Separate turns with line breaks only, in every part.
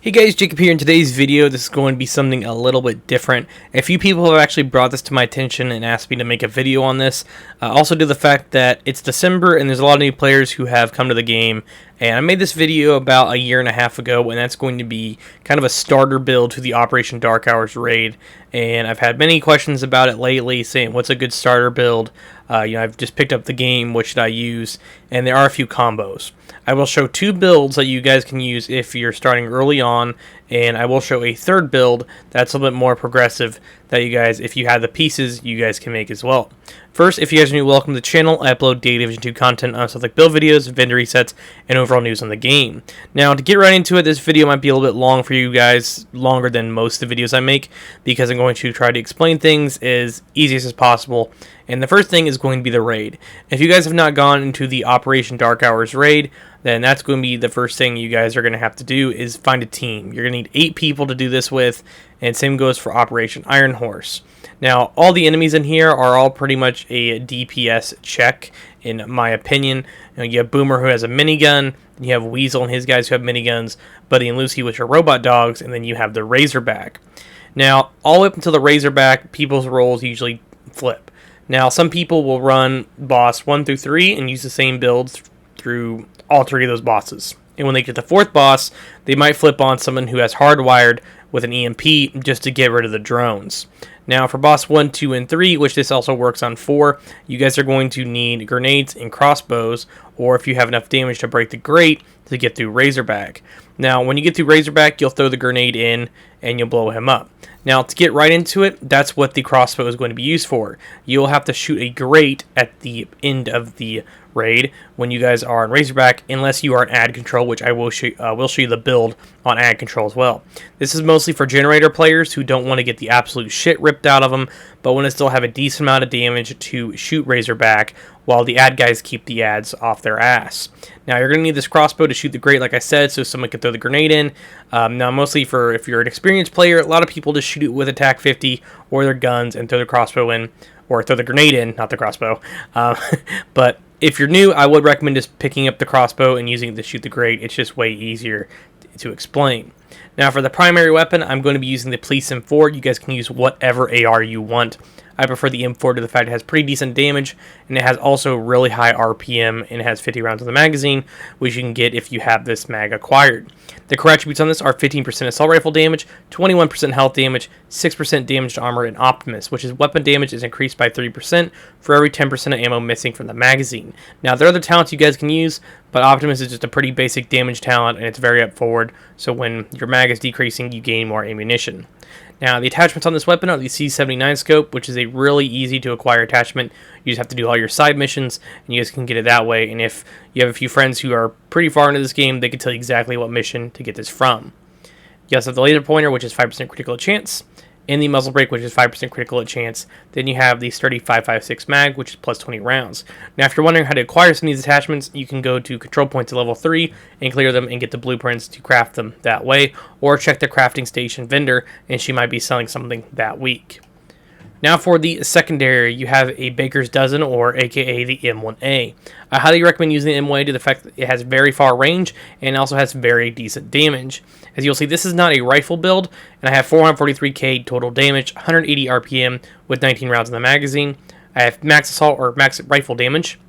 Hey guys, Jacob here. In today's video, this is going to be something a little bit different. A few people have actually brought this to my attention and asked me to make a video on this. Also due to the fact that it's December and there's a lot of new players who have come to the game. And I made this video about a year and a half ago, and that's going to be kind of a starter build to the Operation Dark Hours raid. And I've had many questions about it lately, saying what's a good starter build. I've just picked up the game, what should I use? And there are a few combos. I will show two builds that you guys can use if you're starting early on, and I will show a third build that's a little bit more progressive that you guys, if you have the pieces, you guys can make as well. First, if you guys are new, welcome to the channel. I upload daily Division 2 content on stuff like build videos, vendor resets, and overall news on the game. Now, to get right into it, this video might be a little bit long for you guys, longer than most of the videos I make, because I'm going to try to explain things as easiest as possible. And the first thing is going to be the raid. If you guys have not gone into the Operation Dark Hours raid, then that's going to be the first thing you guys are going to have to do is find a team. You're going to need 8 people to do this with, and same goes for Operation Iron Horse. Now, all the enemies in here are all pretty much a DPS check, in my opinion. You have Boomer, who has a minigun, you have Weasel and his guys who have miniguns, Buddy and Lucy, which are robot dogs, and then you have the Razorback. Now, all the way up until the Razorback, people's roles usually flip. Now, some people will run boss 1 through 3 and use the same builds through all 3 of those bosses. And when they get the 4th boss, they might flip on someone who has hardwired with an EMP just to get rid of the drones. Now, for boss 1, 2, and 3, which this also works on 4, you guys are going to need grenades and crossbows, or if you have enough damage to break the grate, to get through Razorback. Now, when you get through Razorback, you'll throw the grenade in and you'll blow him up. Now, to get right into it, that's what the crossbow is going to be used for. You'll have to shoot a grate at the end of the raid when you guys are on Razorback, unless you are in ad control, which I will show you the build on ad control as well. This is mostly for generator players who don't want to get the absolute shit ripped out of them, but want to still have a decent amount of damage to shoot Razorback, while the ad guys keep the ads off their ass. Now, you're going to need this crossbow to shoot the grate, like I said, so someone can throw the grenade in. Now, mostly for if you're an experienced player, a lot of people just shoot it with attack 50 or their guns and throw the crossbow in, or throw the grenade in, not the crossbow. But if you're new, I would recommend just picking up the crossbow and using it to shoot the grate. It's just way easier to explain. Now, for the primary weapon, I'm going to be using the Police M4. You guys can use whatever AR you want. I prefer the M4 to the fact it has pretty decent damage, and it has also really high RPM, and it has 50 rounds in the magazine, which you can get if you have this mag acquired. The core attributes on this are 15% assault rifle damage, 21% health damage, 6% damage to armor, and Optimus, which is weapon damage is increased by 3% for every 10% of ammo missing from the magazine. Now, there are other talents you guys can use, but Optimus is just a pretty basic damage talent, and it's very up forward, so when your mag is decreasing, you gain more ammunition. Now, the attachments on this weapon are the C79 scope, which is a really easy to acquire attachment. You just have to do all your side missions, and you guys can get it that way. And if you have a few friends who are pretty far into this game, they can tell you exactly what mission to get this from. You also have the laser pointer, which is 5% critical chance, and the muzzle brake, which is 5% critical at chance. Then you have the sturdy 5.56 mag, which is plus 20 rounds. Now, if you're wondering how to acquire some of these attachments, you can go to control points at level 3 and clear them and get the blueprints to craft them that way, or check the crafting station vendor, and she might be selling something that week. Now, for the secondary, you have a Baker's Dozen, or aka the M1A. I highly recommend using the M1A due to the fact that it has very far range and also has very decent damage. As you'll see, this is not a rifle build, and I have 443k total damage, 180 RPM with 19 rounds in the magazine. I have max assault or max rifle damage,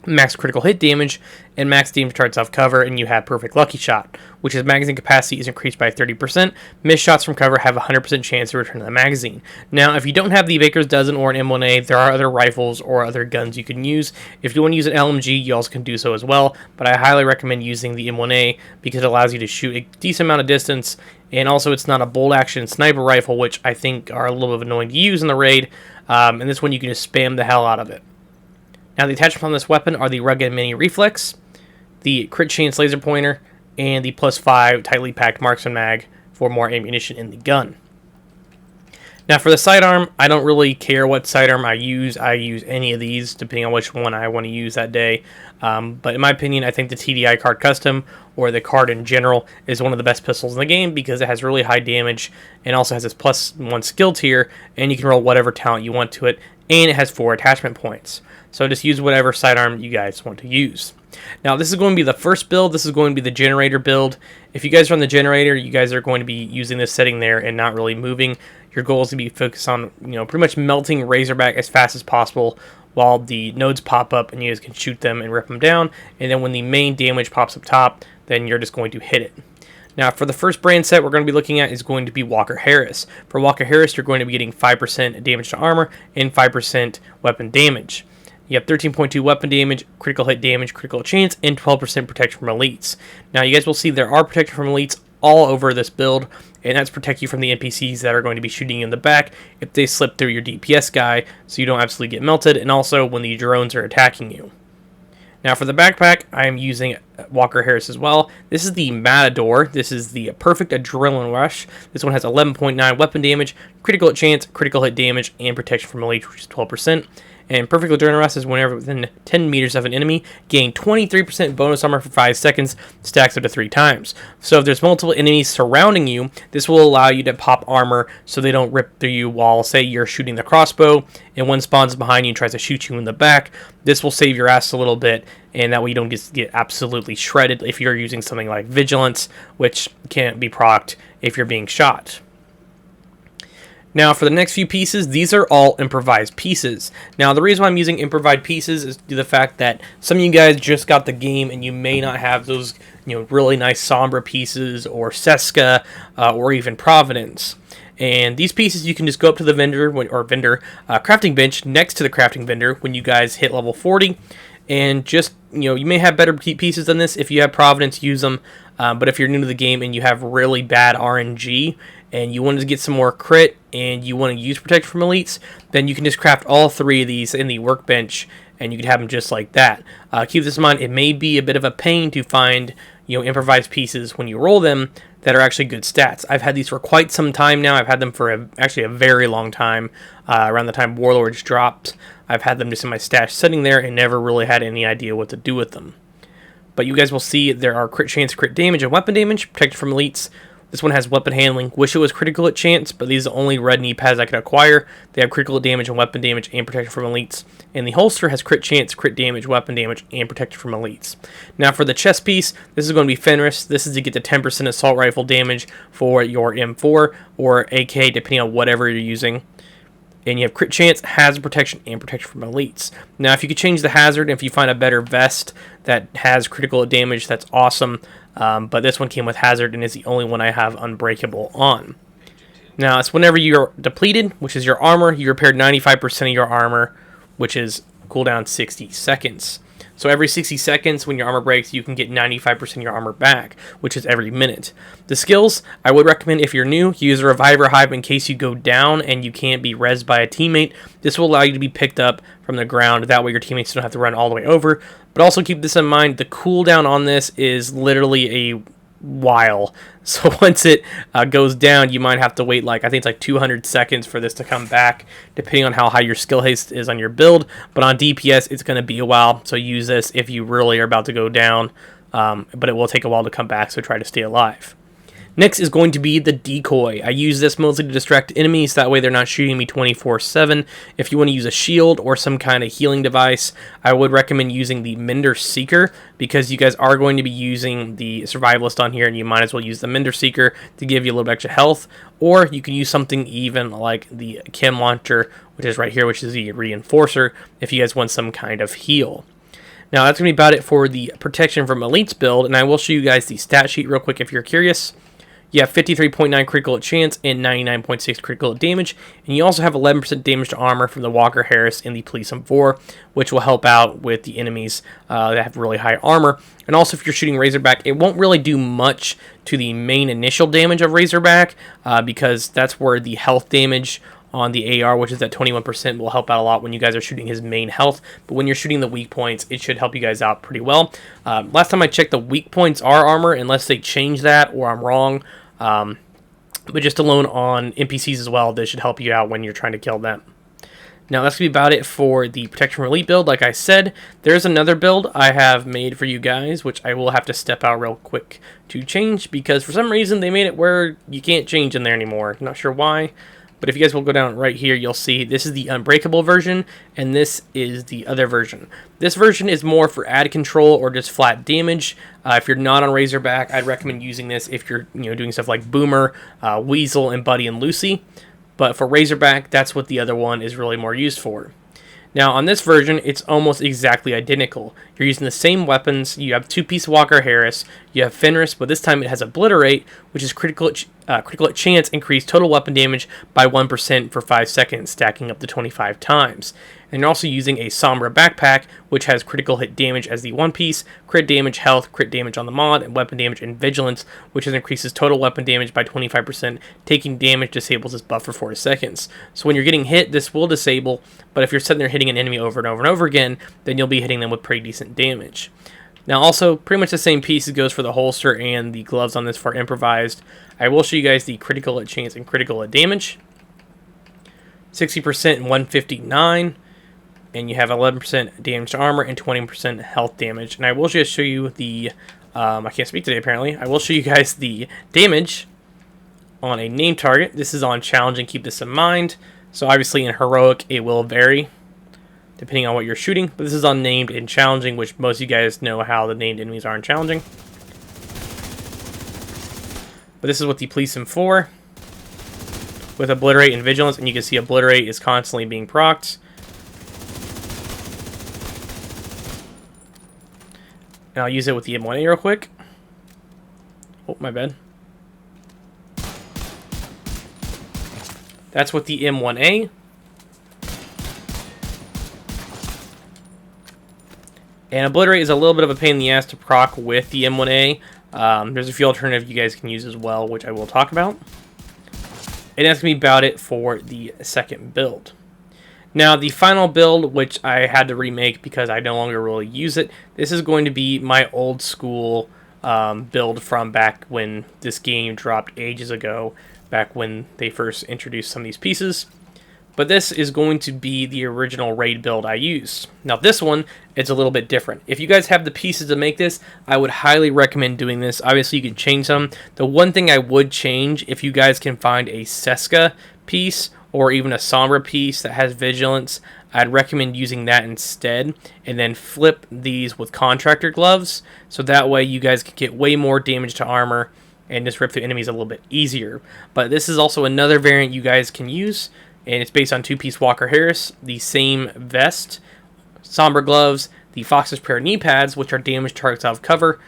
max critical hit damage, and max damage to self cover, and you have perfect lucky shot, which is magazine capacity is increased by 30%. Missed shots from cover have a 100% chance to return to the magazine. Now, if you don't have the Baker's Dozen or an M1A, there are other rifles or other guns you can use. If you want to use an LMG, you also can do so as well, but I highly recommend using the M1A because it allows you to shoot a decent amount of distance, and also it's not a bolt action sniper rifle, which I think are a little bit annoying to use in the raid, and this one you can just spam the hell out of it. Now, the attachments on this weapon are the Rugged Mini Reflex, the Crit Chance Laser Pointer, and the plus 5 tightly packed marksman mag for more ammunition in the gun. Now, for the sidearm, I don't really care what sidearm I use. I use any of these, depending on which one I want to use that day. But in my opinion, I think the TDI card custom, or the card in general, is one of the best pistols in the game because it has really high damage and also has this plus 1 skill tier, and you can roll whatever talent you want to it, and it has 4 attachment points. So just use whatever sidearm you guys want to use. Now, this is going to be the first build. This is going to be the generator build. If you guys run the generator, you guys are going to be using this setting there and not really moving. Your goal is to be focused on, pretty much melting Razorback as fast as possible while the nodes pop up and you guys can shoot them and rip them down. And then when the main damage pops up top, then you're just going to hit it. Now, for the first brand set we're going to be looking at is going to be Walker Harris. For Walker Harris, you're going to be getting 5% damage to armor and 5% weapon damage. You have 13.2 weapon damage, critical hit damage, critical chance, and 12% protection from elites. Now, you guys will see there are protection from elites all over this build, and that's protect you from the NPCs that are going to be shooting you in the back if they slip through your DPS guy, so you don't absolutely get melted, and also when the drones are attacking you. Now for the backpack, I am using Walker Harris as well. This is the Matador. This is the Perfect Adrenaline Rush. This one has 11.9 weapon damage, critical hit chance, critical hit damage, and protection from elite, which is 12%. And Perfect Adrenaline Rush is whenever within 10 meters of an enemy, gain 23% bonus armor for 5 seconds, stacks up to 3 times. So if there's multiple enemies surrounding you, this will allow you to pop armor so they don't rip through you while, say, you're shooting the crossbow, and one spawns behind you and tries to shoot you in the back. This will save your ass a little bit, and that way you don't get absolutely shredded if you're using something like Vigilance, which can't be procced if you're being shot. Now, for the next few pieces, these are all improvised pieces. Now, the reason why I'm using improvised pieces is due to the fact that some of you guys just got the game and you may not have those, really nice Sombra pieces or Seska or even Providence. And these pieces, you can just go up to the crafting bench next to the crafting vendor when you guys hit level 40. And just, you may have better pieces than this. If you have Providence, use them. But if you're new to the game and you have really bad RNG and you wanted to get some more crit and you want to use protection from elites, then you can just craft all 3 of these in the workbench and you can have them just like that. Keep this in mind, it may be a bit of a pain to find improvised pieces when you roll them that are actually good stats. I've had these for quite some time now. I've had them for actually a very long time. Around the time Warlords dropped, I've had them just in my stash sitting there and never really had any idea what to do with them. But you guys will see there are crit chance, crit damage, and weapon damage, protected from elites. This one has weapon handling. Wish it was critical hit chance, but these are the only red knee pads I can acquire. They have critical damage and weapon damage and protection from elites. And the holster has crit chance, crit damage, weapon damage, and protection from elites. Now for the chest piece, this is going to be Fenris. This is to get the 10% assault rifle damage for your M4 or AK, depending on whatever you're using. And you have crit chance, hazard protection, and protection from elites. Now, if you could change the hazard, if you find a better vest that has critical damage, that's awesome. But this one came with hazard and is the only one I have unbreakable on. Now, it's whenever you're depleted, which is your armor, you repair 95% of your armor, which is cooldown 60 seconds. So every 60 seconds when your armor breaks, you can get 95% of your armor back, which is every minute. The skills, I would recommend if you're new, use a Reviver Hive in case you go down and you can't be rezzed by a teammate. This will allow you to be picked up from the ground. That way your teammates don't have to run all the way over. But also keep this in mind, the cooldown on this is literally a while. So once it goes down, you might have to wait I think it's 200 seconds for this to come back, depending on how high your skill haste is on your build. But on DPS, it's going to be a while, so use this if you really are about to go down, but it will take a while to come back, so try to stay alive. Next is going to be the Decoy. I use this mostly to distract enemies, that way they're not shooting me 24/7. If you want to use a shield or some kind of healing device, I would recommend using the Mender Seeker, because you guys are going to be using the Survivalist on here, and you might as well use the Mender Seeker to give you a little bit extra health. Or you can use something even like the Chem Launcher, which is right here, which is the Reinforcer, if you guys want some kind of heal. Now, that's going to be about it for the Protection from Elites build, and I will show you guys the stat sheet real quick if you're curious. You have 53.9 critical hit chance and 99.6 critical hit damage, and you also have 11% damage to armor from the Walker Harris and the Police M4, which will help out with the enemies that have really high armor. And also, if you're shooting Razorback, it won't really do much to the main initial damage of Razorback, because that's where the health damage on the AR, which is at 21%, will help out a lot when you guys are shooting his main health. But when you're shooting the weak points, it should help you guys out pretty well. Last time I checked, the weak points are armor, unless they change that or I'm wrong. But just alone on NPCs as well, this should help you out when you're trying to kill them. Now, that's going to be about it for the Protection from Elite build. Like I said, there's another build I have made for you guys, which I will have to step out real quick to change, because for some reason they made it where you can't change in there anymore. Not sure why, But if you guys will go down right here, you'll see this is the unbreakable version, and this is the other version. This version is more for ad control or just flat damage. If you're not on Razorback, I'd recommend using this if you're doing stuff like Boomer, Weasel, and Buddy and Lucy. But for Razorback, that's what the other one is really more used for. Now, on this version, it's almost exactly identical. You're using the same weapons. You have two-piece Walker Harris. You have Fenris, but this time it has Obliterate, which is critical at chance, increase total weapon damage by 1% for 5 seconds, stacking up to 25 times. And you're also using a Sombra backpack, which has critical hit damage as the one piece, crit damage, health, crit damage on the mod, and weapon damage and vigilance, which increases total weapon damage by 25%. Taking damage disables this buff for 4 seconds. So when you're getting hit, this will disable, but if you're sitting there hitting an enemy over and over and over again, then you'll be hitting them with pretty decent damage. Now also, pretty much the same piece goes for the holster and the gloves on this for improvised. I will show you guys the critical at chance and critical at damage. 60% and 159. And you have 11% damage to armor and 20% health damage. And I will just show you the, I can't speak today apparently. I will show you guys the damage on a named target. This is on challenging, keep this in mind. So obviously in heroic it will vary depending on what you're shooting. But this is on named and challenging, which most of you guys know how the named enemies are in challenging. But this is what the police in 4 with Obliterate and Vigilance. And you can see Obliterate is constantly being procced. And I'll use it with the M1A real quick. Oh, my bad. That's with the M1A. And Obliterate is a little bit of a pain in the ass to proc with the M1A. There's a few alternatives you guys can use as well, which I will talk about. And that's going to be about it for the second build. Now, the final build, which I had to remake because I no longer really use it, this is going to be my old school build from back when this game dropped ages ago, back when they first introduced some of these pieces. But this is going to be the original raid build I used. Now, this one, it's a little bit different. If you guys have the pieces to make this, I would highly recommend doing this. Obviously, you can change some. The one thing I would change, if you guys can find a Seska piece or even a Sombra piece that has Vigilance, I'd recommend using that instead, and then flip these with Contractor gloves, so that way you guys can get way more damage to armor and just rip through enemies a little bit easier. But this is also another variant you guys can use, and it's based on two-piece Walker Harris, the same vest, Sombra gloves, the Fox's Prayer knee pads, which are damage targets out of cover,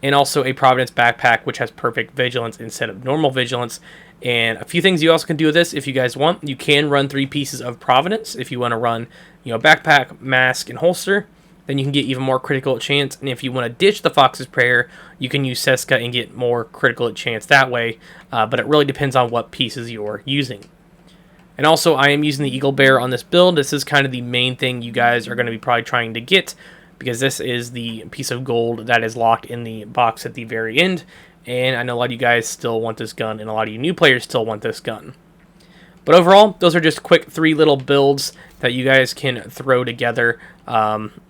and also a Providence backpack, which has perfect Vigilance instead of normal Vigilance. And a few things you also can do with this if you guys want. You can run 3 pieces of Providence if you want to run, backpack, mask, and holster. Then you can get even more critical at chance. And if you want to ditch the Fox's Prayer, you can use Seska and get more critical at chance that way. But it really depends on what pieces you're using. And also, I am using the Eagle Bear on this build. This is kind of the main thing you guys are going to be probably trying to get, because this is the piece of gold that is locked in the box at the very end. And I know a lot of you guys still want this gun, and a lot of you new players still want this gun. But overall, those are just quick 3 little builds that you guys can throw together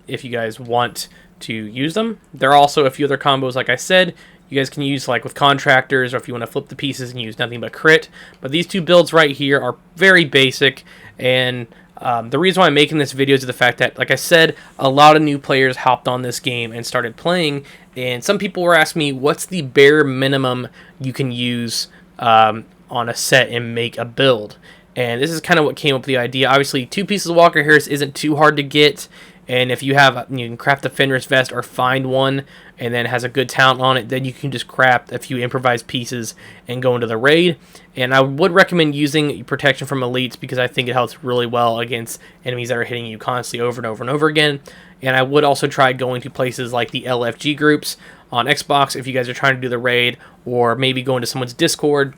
if you guys want to use them. There are also a few other combos, like I said, you guys can use like with contractors, or if you want to flip the pieces and use nothing but crit. But these 2 builds right here are very basic, and the reason why I'm making this video is the fact that, like I said, a lot of new players hopped on this game and started playing, and some people were asking me, what's the bare minimum you can use on a set and make a build? And this is kind of what came up with the idea. Obviously, 2 pieces of Walker Harris isn't too hard to get, and if you have, you can craft a Fenris vest or find one and then has a good talent on it, then you can just craft a few improvised pieces and go into the raid. And I would recommend using protection from elites, because I think it helps really well against enemies that are hitting you constantly over and over and over again. And I would also try going to places like the LFG groups on Xbox if you guys are trying to do the raid, or maybe go into someone's Discord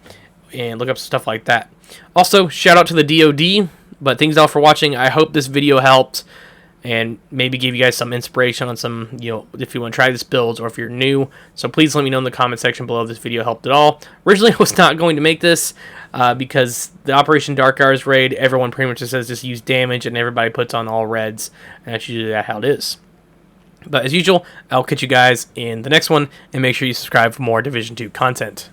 and look up stuff like that. Also, shout out to the DoD, but thanks all for watching. I hope this video helped and maybe give you guys some inspiration on some, if you want to try this builds, or if you're new. So please let me know in the comment section below if this video helped at all. Originally, I was not going to make this because the Operation Dark Hours raid, everyone pretty much just says just use damage, and everybody puts on all reds, and that's usually how it is. But as usual, I'll catch you guys in the next one, and make sure you subscribe for more Division 2 content.